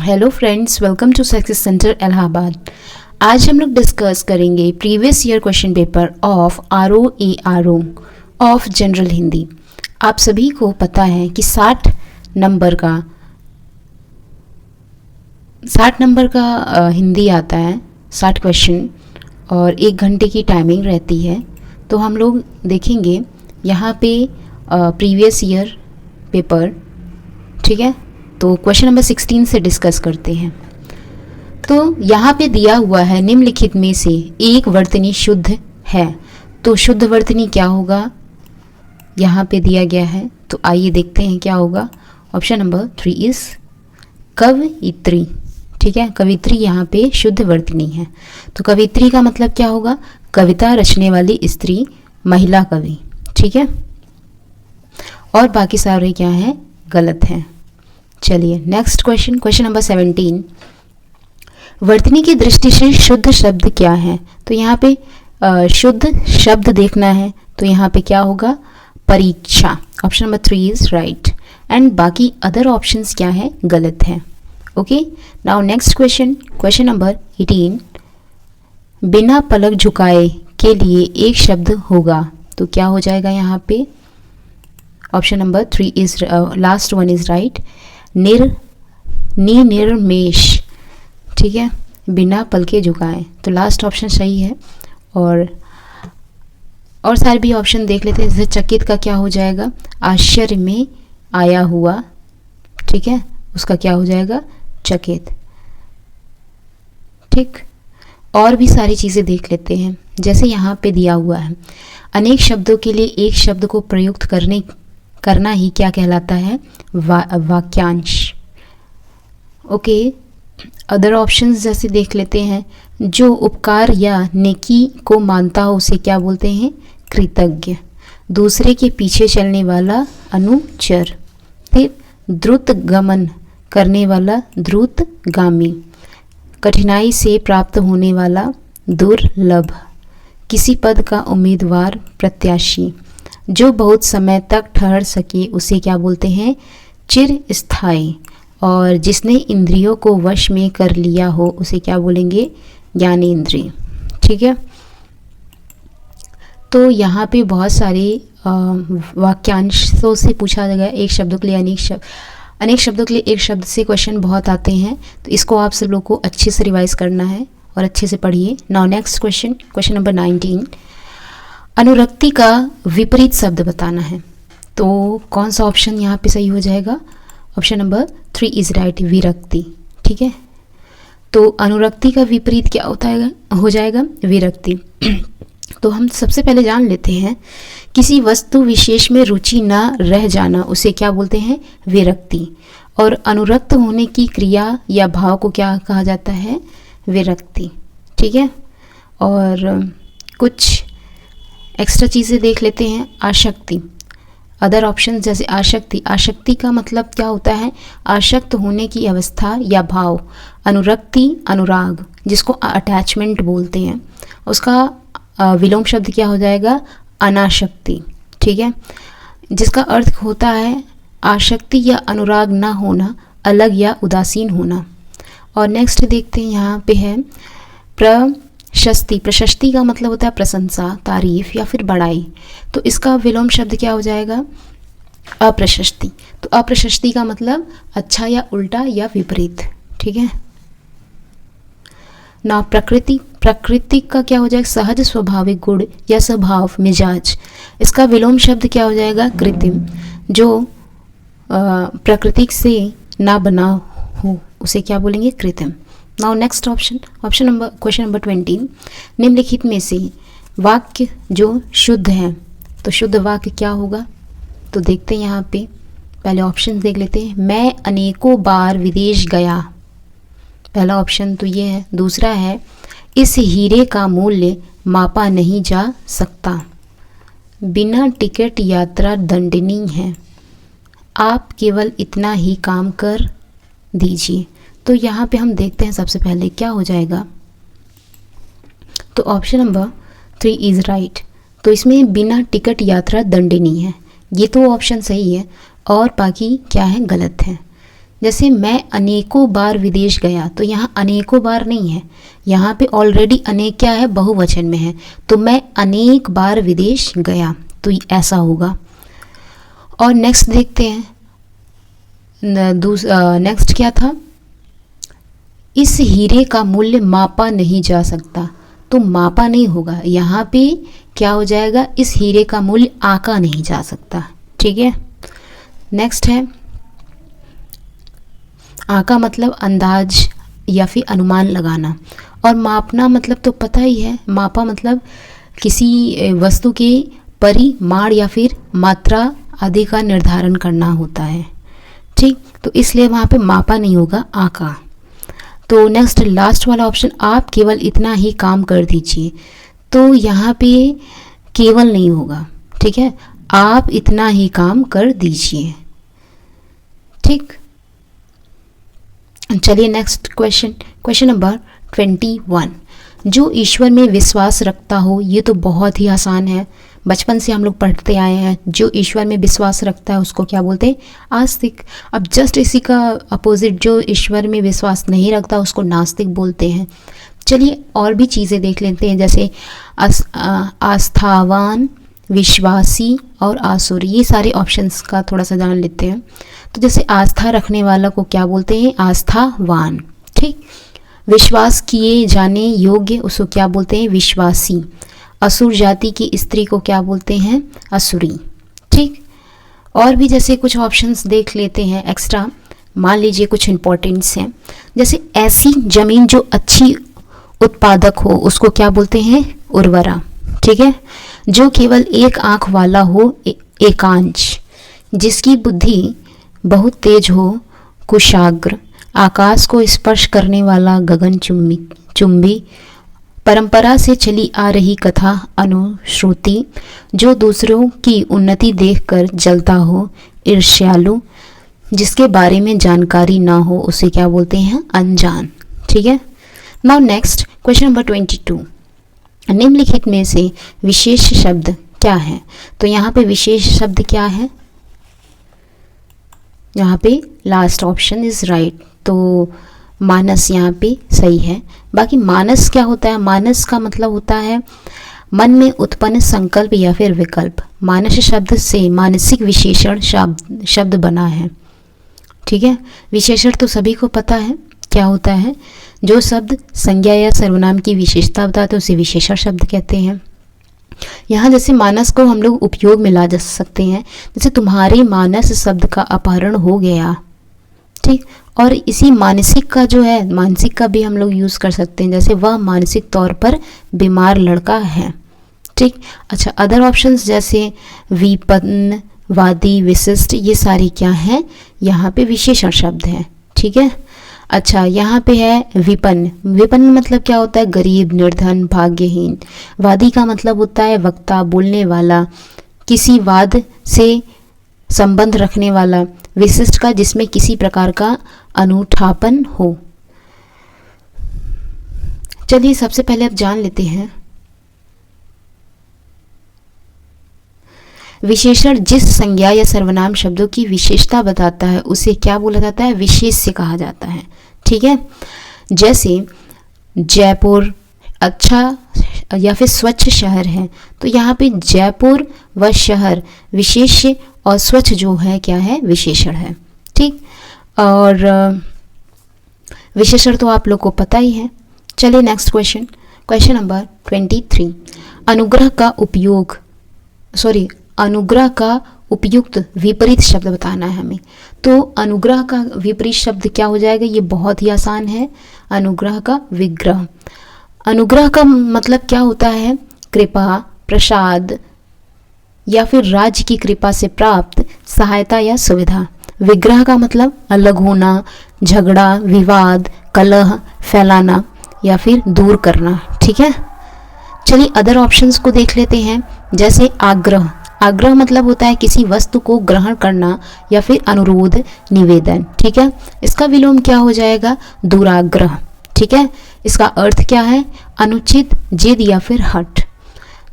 Hello friends, welcome to success centre Allahabad. आज हम लोग डिस्कस करेंगे previous year question paper of ROA of general Hindi. आप सभी को पता है कि 60 नंबर का हिंदी आता है, 60 क्वेश्चन और 1 घंटे की टाइमिंग रहती है। तो हम लोग देखेंगे यहाँ पे प्रीवियस ईयर पेपर, ठीक है। तो क्वेश्चन नंबर 16 से डिस्कस करते हैं। तो यहाँ पे दिया हुआ है निम्नलिखित में से एक वर्तनी शुद्ध है, तो शुद्ध वर्तनी क्या होगा यहाँ पे दिया गया है। तो आइए देखते हैं क्या होगा। ऑप्शन नंबर 3 इज कवयित्री, ठीक है। कवयित्री यहाँ पे शुद्ध वर्तनी है। तो कवयित्री का मतलब क्या होगा? कविता रचने वाली स्त्री, महिला कवि, ठीक है। और बाकी सारे क्या है? गलत है। चलिए नेक्स्ट क्वेश्चन, क्वेश्चन नंबर 17। वर्तनी की दृष्टि से शुद्ध शब्द क्या है? तो यहाँ पे शुद्ध शब्द देखना है, तो यहाँ पे क्या होगा? परीक्षा। Option number 3 is right and बाकी अदर ऑप्शंस क्या है? गलत है। Okay, now next question, question number 18। बिना पलक झुकाए के लिए एक शब्द होगा, तो क्या हो जाएगा यहाँ पे? Option number 3 is last one is right, Nirmesh, ठीक है। बिना पलके झुकाए, तो लास्ट ऑप्शन सही है। और सारे भी ऑप्शन देख लेते हैं। जैसे चकित का क्या हो जाएगा? आश्चर्य में आया हुआ, ठीक है, उसका क्या हो जाएगा? चकित, ठीक। और भी सारी चीज़ें देख लेते हैं। जैसे यहाँ पे दिया हुआ है अनेक शब्दों के लिए एक शब्द को प्रयुक्त करना ही क्या कहलाता है? वाक्यांश। ओके, अदर ऑप्शंस जैसे देख लेते हैं। जो उपकार या नेकी को मानता हो उसे क्या बोलते हैं? कृतज्ञ। दूसरे के पीछे चलने वाला अनुचर। फिर द्रुत गमन करने वाला द्रुतगामी। कठिनाई से प्राप्त होने वाला दुर्लभ। किसी पद का उम्मीदवार प्रत्याशी। जो बहुत समय तक ठहर सके उसे क्या बोलते हैं? चिरस्थायी। और जिसने इंद्रियों को वश में कर लिया हो उसे क्या बोलेंगे? ज्ञानेंद्रिय, ठीक है। तो यहाँ पे बहुत सारे वाक्यांशों से पूछा गया। एक शब्दों के लिए अनेक शब्दों के लिए एक शब्द से क्वेश्चन बहुत आते हैं, तो इसको आप सब लोग को अच्छे से रिवाइज करना है और अच्छे से पढ़िए। Now next question, question number 19। अनुरक्ति का विपरीत शब्द बताना है, तो कौन सा ऑप्शन यहाँ पे सही हो जाएगा? ऑप्शन नंबर 3 इज राइट, विरक्ति, ठीक है। तो अनुरक्ति का विपरीत क्या हो जाएगा? विरक्ति। तो हम सबसे पहले जान लेते हैं, किसी वस्तु विशेष में रुचि न रह जाना उसे क्या बोलते हैं? विरक्ति। और अनुरक्त होने की क्रिया या भाव को क्या कहा जाता है? विरक्ति, ठीक है। और कुछ एक्स्ट्रा चीज़ें देख लेते हैं। आसक्ति, अदर ऑप्शन जैसे आसक्ति का मतलब क्या होता है? आसक्त होने की अवस्था या भाव। अनुरक्ति, अनुराग, जिसको अटैचमेंट बोलते हैं, उसका विलोम शब्द क्या हो जाएगा? अनासक्ति, ठीक है, जिसका अर्थ होता है आसक्ति या अनुराग ना होना, अलग या उदासीन होना। और नेक्स्ट देखते हैं, यहाँ पे है प्रशस्ति। प्रशस्ति का मतलब होता है प्रशंसा, तारीफ या फिर बड़ाई। तो इसका विलोम शब्द क्या हो जाएगा? अप्रशस्ति। तो अप्रशस्ति का मतलब अच्छा या उल्टा या विपरीत, ठीक है ना। प्रकृति का क्या हो जाएगा? सहज स्वाभाविक गुण या स्वभाव, मिजाज। इसका विलोम शब्द क्या हो जाएगा? कृत्रिम। जो प्रकृति से ना बना हो उसे क्या बोलेंगे? कृत्रिम। Now next option, question number 20। निम्नलिखित में से वाक्य जो शुद्ध है, तो शुद्ध वाक्य क्या होगा? तो देखते हैं यहाँ पे, पहले ऑप्शन देख लेते हैं। मैं अनेकों बार विदेश गया, पहला ऑप्शन तो ये है। दूसरा है, इस हीरे का मूल्य मापा नहीं जा सकता। बिना टिकट यात्रा दंडनीय है। आप केवल इतना ही काम कर दीजिए। तो यहाँ पे हम देखते हैं सबसे पहले क्या हो जाएगा। तो ऑप्शन नंबर 3 इज राइट। तो इसमें बिना टिकट यात्रा दंडनीय है, ये तो ऑप्शन सही है और बाकी क्या है? गलत है। जैसे मैं अनेकों बार विदेश गया, तो यहाँ अनेकों बार नहीं है, यहाँ पे ऑलरेडी अनेक क्या है, बहुवचन में है, तो मैं अनेक बार विदेश गया, तो ऐसा होगा। और नेक्स्ट देखते हैं, नेक्स्ट क्या था, इस हीरे का मूल्य मापा नहीं जा सकता, तो मापा नहीं होगा, यहाँ पे क्या हो जाएगा, इस हीरे का मूल्य आंका नहीं जा सकता। ठीक है, नेक्स्ट है, आंका मतलब अंदाज या फिर अनुमान लगाना, और मापना मतलब तो पता ही है, मापा मतलब किसी वस्तु के परिमाण या फिर मात्रा आदि का निर्धारण करना होता है। ठीक, तो इसलिए वहाँ पे मापा नहीं होगा, आंका। तो नेक्स्ट लास्ट वाला ऑप्शन, आप केवल इतना ही काम कर दीजिए, तो यहाँ पे केवल नहीं होगा। ठीक है, आप इतना ही काम कर दीजिए। ठीक, चलिए नेक्स्ट क्वेश्चन, क्वेश्चन नंबर 21। जो ईश्वर में विश्वास रखता हो, ये तो बहुत ही आसान है, बचपन से हम लोग पढ़ते आए हैं। जो ईश्वर में विश्वास रखता है उसको क्या बोलते हैं, आस्तिक। अब जस्ट इसी का अपोजिट, जो ईश्वर में विश्वास नहीं रखता उसको नास्तिक बोलते हैं। चलिए और भी चीज़ें देख लेते हैं, जैसे आस्थावान, विश्वासी और आसुरी, ये सारे ऑप्शंस का थोड़ा सा जान लेते हैं। तो जैसे आस्था रखने वाला को क्या बोलते हैं, आस्थावान। ठीक, विश्वास किए जाने योग्य उसको क्या बोलते हैं, विश्वासी। असुर जाति की स्त्री को क्या बोलते हैं, असुरी। ठीक, और भी जैसे कुछ ऑप्शंस देख लेते हैं एक्स्ट्रा, मान लीजिए कुछ इंपॉर्टेंट्स हैं, जैसे ऐसी जमीन जो अच्छी उत्पादक हो उसको क्या बोलते हैं, उर्वरा। ठीक है, जो केवल एक आंख वाला हो, एकांश। जिसकी बुद्धि बहुत तेज हो, कुशाग्र। आकाश को स्पर्श करने वाला, गगन चुंबी। परंपरा से चली आ रही कथा, अनुश्रुति। जो दूसरों की उन्नति देखकर जलता हो, ईर्ष्यालु। जिसके बारे में जानकारी ना हो उसे क्या बोलते हैं, अनजान। ठीक है, नाउ नेक्स्ट क्वेश्चन नंबर 22। निम्नलिखित में से विशेष शब्द क्या है, तो यहाँ पे विशेष शब्द क्या है, यहाँ पे लास्ट ऑप्शन इज राइट, तो मानस यहाँ पे सही है। बाकी मानस क्या होता है, मानस का मतलब होता है मन में उत्पन्न संकल्प या फिर विकल्प। मानस शब्द से मानसिक विशेषण शब्द बना है। ठीक है, विशेषण तो सभी को पता है क्या होता है, जो शब्द संज्ञा या सर्वनाम की विशेषता बताते हैं उसे विशेषण शब्द कहते हैं। यहाँ जैसे मानस को हम लोग उपयोग में ला जा सकते हैं, जैसे तुम्हारे मानस शब्द का अपहरण हो गया। ठीक, और इसी मानसिक का जो है, मानसिक का भी हम लोग यूज़ कर सकते हैं, जैसे वह मानसिक तौर पर बीमार लड़का है। ठीक, अच्छा अदर ऑप्शंस जैसे विपन्न, वादी, विशिष्ट, ये सारे क्या हैं, यहाँ पे विशेषण शब्द हैं। ठीक है, अच्छा यहाँ पे है विपन्न। विपन्न मतलब क्या होता है, गरीब, निर्धन, भाग्यहीन। वादी का मतलब होता है वक्ता, बोलने वाला, किसी वाद से संबंध रखने वाला। विशिष्ट का जिसमें किसी प्रकार का अनूठापन हो। चलिए सबसे पहले अब जान लेते हैं, विशेषण जिस संज्ञा या सर्वनाम शब्दों की विशेषता बताता है उसे क्या बोला जाता है, विशेष्य कहा जाता है। ठीक है, जैसे जयपुर अच्छा या फिर स्वच्छ शहर है, तो यहाँ पे जयपुर व शहर विशेष्य और स्वच्छ जो है क्या है, विशेषण है। ठीक, और विशेषण तो आप लोग को पता ही है। चलिए नेक्स्ट क्वेश्चन, क्वेश्चन नंबर 23। अनुग्रह का उपयुक्त विपरीत शब्द बताना है हमें। तो अनुग्रह का विपरीत शब्द क्या हो जाएगा, ये बहुत ही आसान है, अनुग्रह का विग्रह। अनुग्रह का मतलब क्या होता है, कृपा, प्रसाद या फिर राज्य की कृपा से प्राप्त सहायता या सुविधा। विग्रह का मतलब अलग होना, झगड़ा, विवाद, कलह फैलाना या फिर दूर करना। ठीक है, चलिए अदर ऑप्शंस को देख लेते हैं, जैसे आग्रह। आग्रह मतलब होता है किसी वस्तु को ग्रहण करना या फिर अनुरोध, निवेदन। ठीक है, इसका विलोम क्या हो जाएगा, दुराग्रह। ठीक है, इसका अर्थ क्या है, अनुचित, जिद या फिर हठ।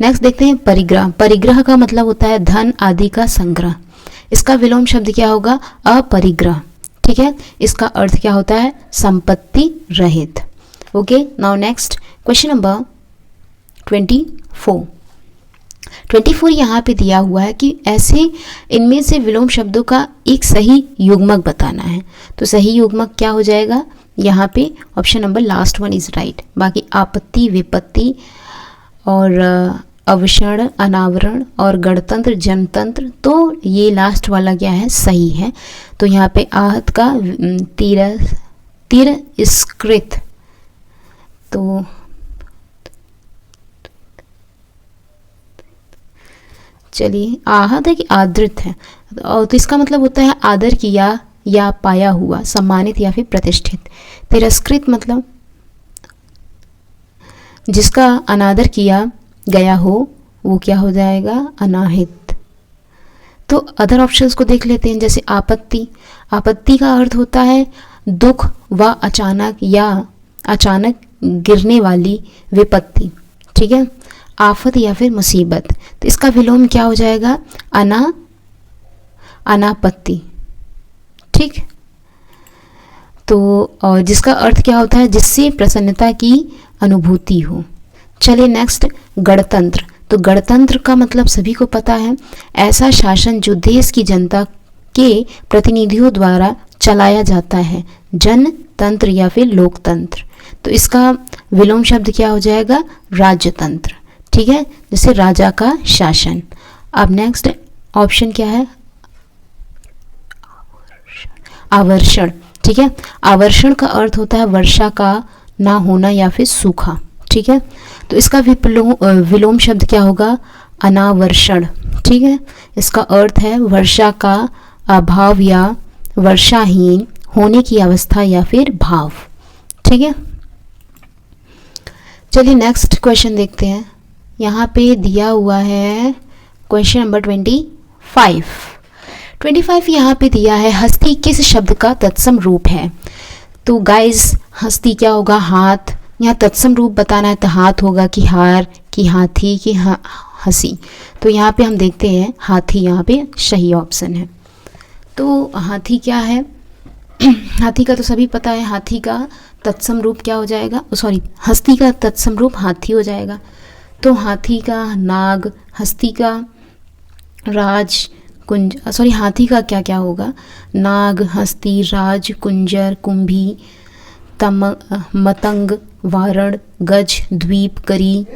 नेक्स्ट देखते हैं परिग्रह। परिग्रह का मतलब होता है धन आदि का संग्रह। इसका विलोम शब्द क्या होगा, अपरिग्रह। ठीक है, इसका अर्थ क्या होता है, संपत्ति रहित। Okay, now next question number 24 यहाँ पे दिया हुआ है कि ऐसे इनमें से विलोम शब्दों का एक सही युग्मक बताना है। तो सही युग्मक क्या हो जाएगा, यहाँ पे option number last one is right. बाकी आपत्ति, विपत्ति और अवशरण, अनावरण और गणतंत्र, जनतंत्र, तो ये लास्ट वाला क्या है, सही है। तो यहाँ पे आहत का तिरस्कृत, तो चलिए आहत है कि आदृत है, और तो इसका मतलब होता है आदर किया या पाया हुआ, सम्मानित या फिर प्रतिष्ठित। तिरस्कृत मतलब जिसका अनादर किया गया हो वो क्या हो जाएगा, अनाहित। तो अदर ऑप्शंस को देख लेते हैं, जैसे आपत्ति। आपत्ति का अर्थ होता है दुख व अचानक या अचानक गिरने वाली विपत्ति, ठीक है, आफत या फिर मुसीबत। तो इसका विलोम क्या हो जाएगा, अनापत्ति, ठीक। तो और जिसका अर्थ क्या होता है, जिससे प्रसन्नता की अनुभूति हो। चलिए नेक्स्ट, गणतंत्र। तो गणतंत्र का मतलब सभी को पता है, ऐसा शासन जो देश की जनता के प्रतिनिधियों द्वारा चलाया जाता है, जनतंत्र या फिर लोकतंत्र। तो इसका विलोम शब्द क्या हो जाएगा, राजतंत्र, ठीक है, जैसे राजा का शासन। अब नेक्स्ट ऑप्शन क्या है, आवर्षण, ठीक है। आवर्षण का अर्थ होता है वर्षा का ना होना या फिर सूखा, ठीक है। तो इसका विलोम शब्द क्या होगा, अनावर्षण, ठीक है। इसका अर्थ है वर्षा का अभाव या वर्षाहीन होने की अवस्था या फिर भाव, ठीक है। चलिए नेक्स्ट क्वेश्चन देखते हैं। यहाँ पे दिया हुआ है क्वेश्चन नंबर 25 यहाँ पे दिया है, हस्ती किस शब्द का तत्सम रूप है। तो गाइस हस्ती क्या होगा, हाथ। यहाँ तत्सम रूप बताना है तो हाथ होगा कि हार, कि हाथी, कि हंसी। तो यहाँ पे हम देखते हैं हाथी यहाँ पे सही ऑप्शन है। तो हाथी क्या है, हाथी का तो सभी पता है, हाथी का तत्सम रूप क्या हो जाएगा, सॉरी हस्ती का तत्सम रूप हाथी हो जाएगा। तो हाथी का नाग, हस्ती का राज, कुंज, सॉरी हाथी का क्या क्या होगा, नाग, हस्ती, राज, कुंजर, कुंभी, मतंग, वारण, गज, द्वीप, करी,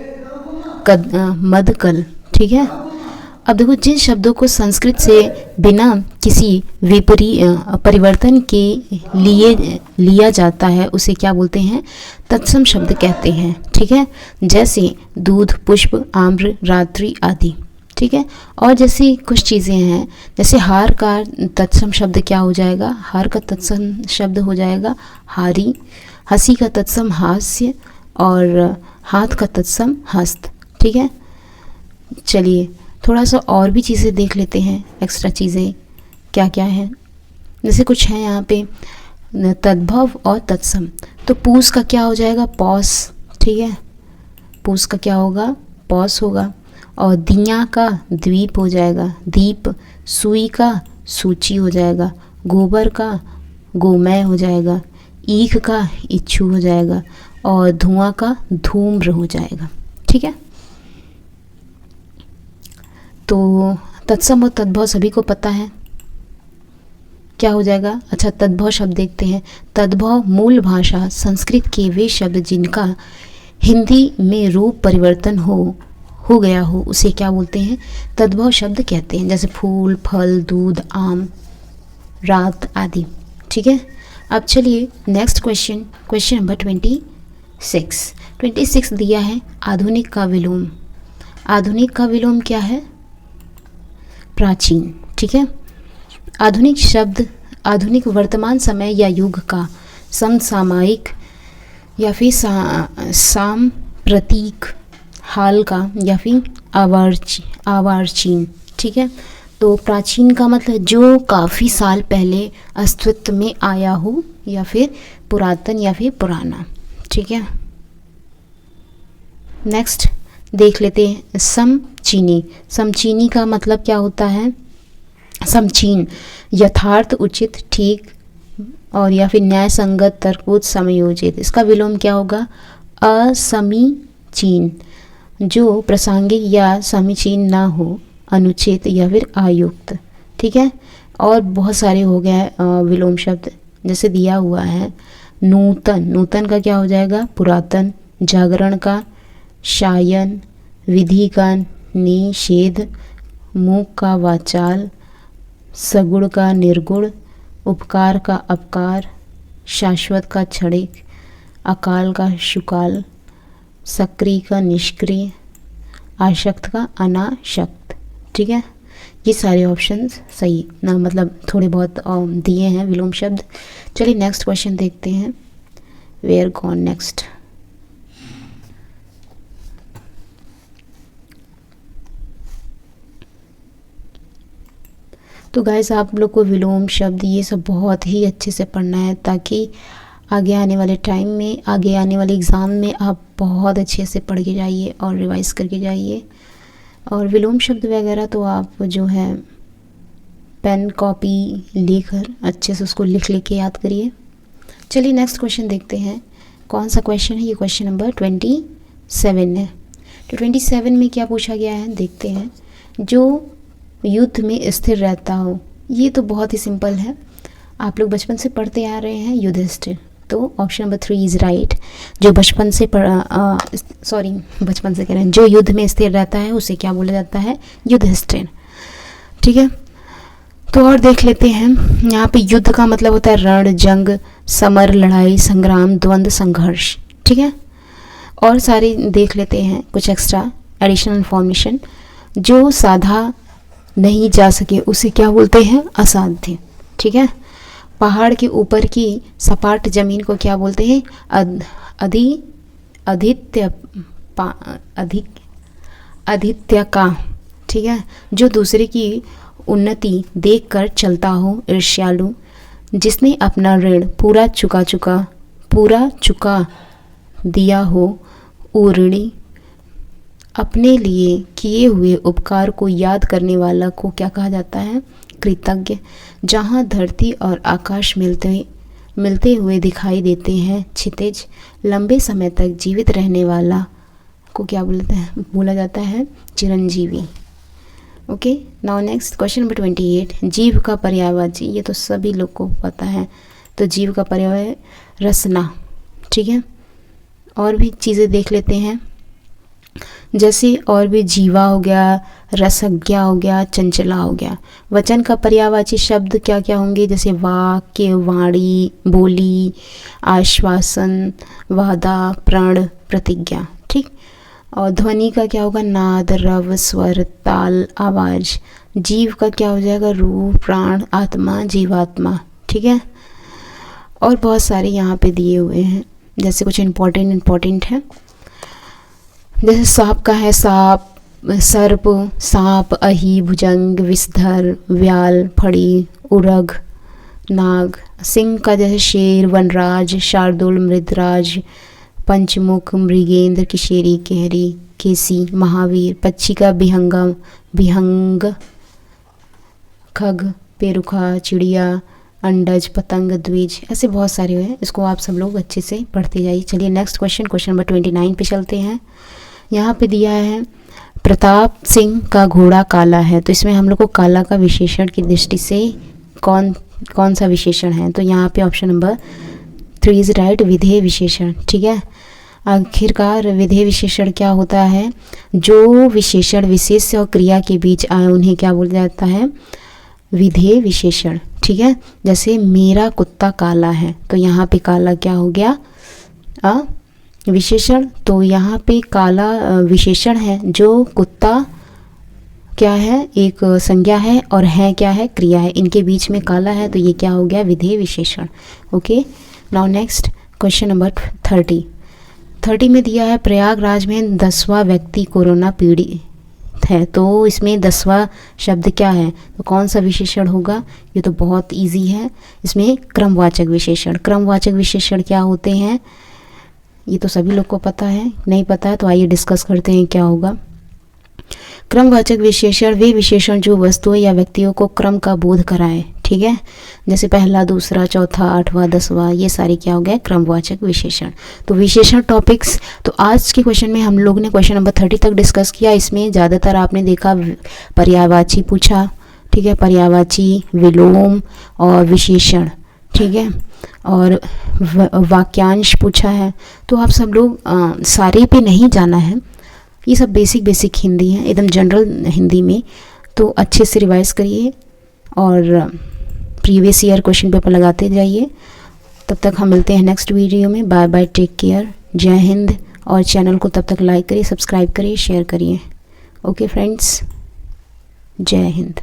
मदकल, ठीक है। अब देखो, जिन शब्दों को संस्कृत से बिना किसी परिवर्तन के लिए लिया जाता है उसे क्या बोलते हैं, तत्सम शब्द कहते हैं, ठीक है। जैसे दूध, पुष्प, आम्र, रात्रि आदि, ठीक है। और जैसे कुछ चीज़ें हैं, जैसे हार का तत्सम शब्द क्या हो जाएगा, हार का तत्सम शब्द हो जाएगा हारी, हंसी का तत्सम हास्य और हाथ का तत्सम हस्त, ठीक है। चलिए थोड़ा सा और भी चीज़ें देख लेते हैं, एक्स्ट्रा चीज़ें क्या क्या हैं। जैसे कुछ है यहाँ पे तद्भव और तत्सम। तो पूस का क्या हो जाएगा, पौस, ठीक है, पूस का क्या होगा, पौस होगा। और दिया का द्वीप हो जाएगा, दीप। सुई का सूची हो जाएगा, गोबर का गोमय हो जाएगा, ईख का इच्छू हो जाएगा और धुआं का धूम्र हो जाएगा, ठीक है। तो तत्सम और तद्भव सभी को पता है, क्या हो जाएगा। अच्छा, तद्भव शब्द देखते हैं। तद्भव मूल भाषा संस्कृत के वे शब्द जिनका हिंदी में रूप परिवर्तन हो गया हो उसे क्या बोलते हैं, तद्भव शब्द कहते हैं। जैसे फूल, फल, दूध, आम, रात आदि, ठीक है। अब चलिए नेक्स्ट क्वेश्चन नंबर 26 दिया है, आधुनिक का विलोम। आधुनिक का विलोम क्या है, प्राचीन, ठीक है। आधुनिक शब्द आधुनिक वर्तमान समय या युग का, समसामयिक या फिर सांप्रतिक, हाल का या फिर आवर्चीन, ठीक है। तो प्राचीन का मतलब जो काफ़ी साल पहले अस्तित्व में आया हो या फिर पुरातन या फिर पुराना, ठीक है। नेक्स्ट देख लेते हैं समचीनी। समचीनी का मतलब क्या होता है, समचीन, यथार्थ, उचित, ठीक, और या फिर न्याय संगत, तर्कबद्ध, समयोचित। इसका विलोम क्या होगा? असमीचीन, जो प्रासंगिक या समीचीन ना हो, अनुचित या फिर अयुक्त। ठीक है, और बहुत सारे हो गए विलोम शब्द, जैसे दिया हुआ है नूतन, नूतन का क्या हो जाएगा? पुरातन। जागरण का शायन, विधि का निषेध, मूक का वाचाल, सगुण का निर्गुण, उपकार का अपकार, शाश्वत का क्षणिक, अकाल का शुकाल, सक्रिय का निष्क्रिय, आशक्त का अनाशक्त। ठीक है, ये सारे ऑप्शंस सही ना, मतलब थोड़े बहुत दिए हैं विलोम शब्द। चलिए नेक्स्ट क्वेश्चन देखते हैं। Where gone next. तो गाइस आप लोग को विलोम शब्द ये सब बहुत ही अच्छे से पढ़ना है, ताकि आगे आने वाले टाइम में, आगे आने वाले एग्ज़ाम में आप बहुत अच्छे से पढ़ के जाइए और रिवाइज करके जाइए। और विलोम शब्द वगैरह तो आप जो है पेन कॉपी लेकर अच्छे से उसको लिख के याद करिए। चलिए नेक्स्ट क्वेश्चन देखते हैं। कौन सा क्वेश्चन है? ये क्वेश्चन नंबर 27 है। तो 27 में क्या पूछा गया है देखते हैं। जो युद्ध में स्थिर रहता हो, ये तो बहुत ही सिंपल है, आप लोग बचपन से पढ़ते आ रहे हैं, युधिष्ठिर। तो ऑप्शन नंबर 3 इज़ राइट। जो बचपन से बचपन से कह रहे हैं, जो युद्ध में स्थिर रहता है उसे क्या बोला जाता है? युधिष्ठिर। ठीक है, तो और देख लेते हैं। यहाँ पे युद्ध का मतलब होता है रण, जंग, समर, लड़ाई, संग्राम, द्वंद्व, संघर्ष। ठीक है, और सारे देख लेते हैं कुछ एक्स्ट्रा एडिशनल इन्फॉर्मेशन। जो साधा नहीं जा सके उसे क्या बोलते हैं? असाध्य। ठीक है, पहाड़ के ऊपर की सपाट जमीन को क्या बोलते हैं? आदित्य का। ठीक है, जो दूसरे की उन्नति देखकर चलता हो, ईर्ष्यालु। जिसने अपना ऋण पूरा चुका दिया हो, ऊऋणी। अपने लिए किए हुए उपकार को याद करने वाला को क्या कहा जाता है? कृतज्ञ। जहाँ धरती और आकाश मिलते हुए दिखाई देते हैं, क्षितिज। लंबे समय तक जीवित रहने वाला को क्या बोला जाता है? Chiranjeevi. Okay, now next question number 28। जीव का पर्यायवाची, ये तो सभी लोग को पता है। तो जीव का पर्याय रसना। ठीक है, और भी चीज़ें देख लेते हैं, जैसे और भी जीवा हो गया, रसज्ञा हो गया, चंचला हो गया। वचन का पर्यायवाची शब्द क्या क्या होंगे? जैसे वाक्य, वाणी, बोली, आश्वासन, वादा, प्रण, प्रतिज्ञा। ठीक, और ध्वनि का क्या होगा? नाद, रव, स्वर, ताल, आवाज़। जीव का क्या हो जाएगा? रूह, प्राण, आत्मा, जीवात्मा। ठीक है, और बहुत सारे यहाँ पे दिए हुए हैं, जैसे कुछ इम्पोर्टेंट है। जैसे सांप का है सांप, सर्प, सांप, अही, भुजंग, विषधर, व्याल, फड़ी, उरग, नाग। सिंह का जैसे शेर, वनराज, शार्दुल, मृदराज, पंचमुख, मृगेंद्र, किशेरी, केहरी, केसी, महावीर। पक्षी का विहंग, खग, पेरुखा, चिड़िया, अंडज, पतंग, द्विज। ऐसे बहुत सारे हैं, इसको आप सब लोग अच्छे से पढ़ते जाइए। चलिए नेक्स्ट क्वेश्चन नंबर 29 पे चलते हैं। यहाँ पे दिया है प्रताप सिंह का घोड़ा काला है। तो इसमें हम लोग को काला का विशेषण की दृष्टि से कौन सा विशेषण है? तो यहाँ पे ऑप्शन नंबर 3 इज राइट, विधेय विशेषण। ठीक है, आखिरकार विधेय विशेषण क्या होता है? जो विशेषण विशेष और क्रिया के बीच आए उन्हें क्या बोला जाता है? विधेय विशेषण। ठीक है, जैसे मेरा कुत्ता काला है, तो यहाँ पे काला क्या हो गया? विशेषण। तो यहाँ पे काला विशेषण है, जो कुत्ता क्या है? एक संज्ञा है, और है क्या है? क्रिया है। इनके बीच में काला है, तो ये क्या हो गया? विधेय विशेषण। Okay, now next question number 30 में दिया है प्रयागराज में 10वां व्यक्ति कोरोना पीड़ित है। तो इसमें 10वां शब्द क्या है? तो कौन सा विशेषण होगा? ये तो बहुत इजी है। इसमें क्रमवाचक विशेषण। क्रमवाचक विशेषण क्या होते हैं? ये तो सभी लोग को पता है, नहीं पता है तो आइए डिस्कस करते हैं क्या होगा। क्रमवाचक विशेषण वे विशेषण जो वस्तुओं या व्यक्तियों को क्रम का बोध कराए। ठीक ठीक है। जैसे पहला, दूसरा, चौथा, आठवां, 10वां, ये सारे क्या हो गए, क्रमवाचक विशेषण। तो विशेषण टॉपिक्स, तो आज के क्वेश्चन में हम लोग ने क्वेश्चन नंबर 30 तक डिस्कस किया। इसमें ज़्यादातर आपने देखा पर्यायवाची पूछा, ठीक है, पर्यायवाची, विलोम और विशेषण, ठीक है, और वाक्यांश पूछा है। तो आप सब लोग सारे पे नहीं जाना है, ये सब बेसिक हिंदी है, एकदम जनरल हिंदी में। तो अच्छे से रिवाइज़ करिए और प्रीवियस ईयर क्वेश्चन पेपर लगाते जाइए। तब तक हम मिलते हैं नेक्स्ट वीडियो में। बाय बाय, टेक केयर, जय हिंद। और चैनल को तब तक लाइक करिए, सब्सक्राइब करिए, शेयर करिए। ओके फ्रेंड्स, जय हिंद।